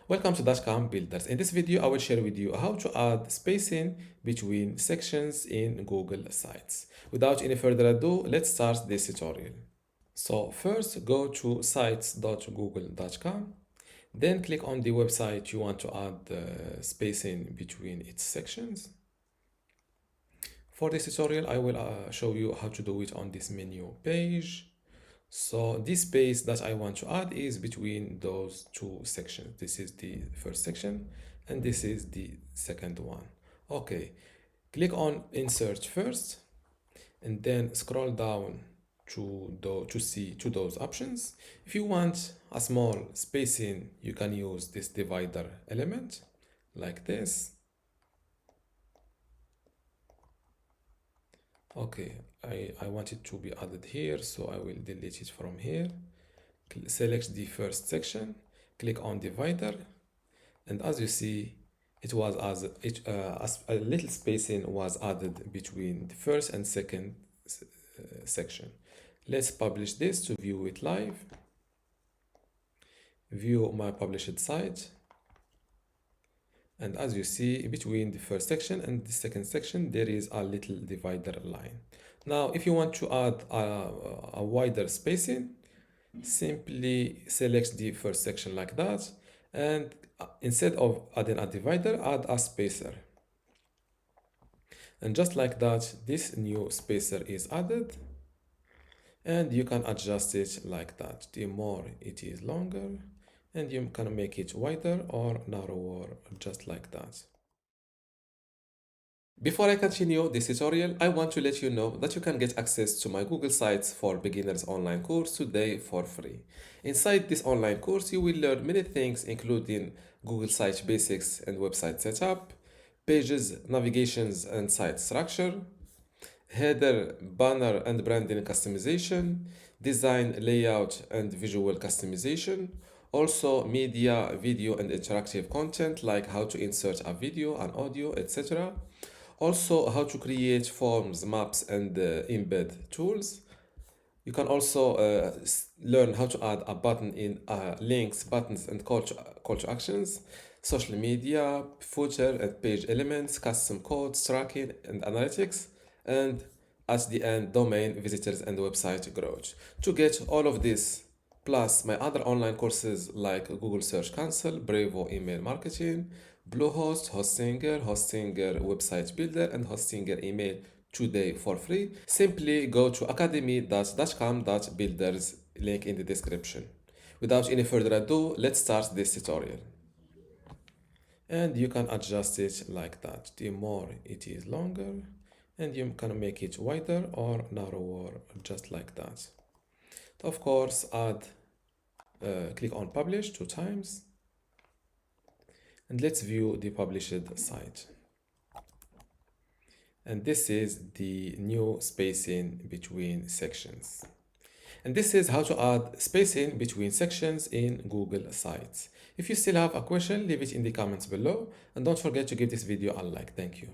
Welcome to dotcom Builders. In this video, I will share with you how to add spacing between sections in Google Sites. Without any further ado, let's start this tutorial. So first, go to sites.google.com. Then click on the website you want to add spacing between its sections. For this tutorial, I will show you how to do it on this menu page. So this space that I want to add is between those two sections. This is the first section and this is the second one. Okay, click on insert first and then scroll down to those options. If you want a small spacing, you can use this divider element like this. Okay, I want it to be added here, so I will delete it from here. Select the first section, click on divider, and as you see, it was as a little spacing was added between the first and second section. Let's publish this to view it live. View my published site. And as you see, between the first section and the second section, there is a little divider line. Now, if you want to add a wider spacing, simply select the first section like that. And instead of adding a divider, add a spacer. And just like that, this new spacer is added. And you can adjust it like that. The more it is longer, and you can make it wider or narrower, just like that. Before I continue this tutorial, I want to let you know that you can get access to my Google Sites for Beginners online course today for free. Inside this online course, you will learn many things including Google Site basics and website setup, pages, navigations and site structure, header, banner and branding customization, design, layout and visual customization, also media, video and interactive content like how to insert a video and audio, etc. Also how to create forms, maps and embed tools. You can also learn how to add a button in links, buttons and call to actions, social media, footer and page elements, custom codes, tracking and analytics, and at the end, domain, visitors and website growth. To get all of this, plus my other online courses like Google Search Console, Brevo Email Marketing, Bluehost, Hostinger Website Builder, and Hostinger Email today for free, simply go to academy.dotcom.builders, link in the description. Without any further ado, let's start this tutorial. And you can adjust it like that. The more it is longer, and you can make it wider or narrower, just like that. Of course, click on publish 2 times, and let's view the published site. And this is the new spacing between sections. And this is how to add spacing between sections in Google Sites. If you still have a question, leave it in the comments below, and don't forget to give this video a like. Thank you.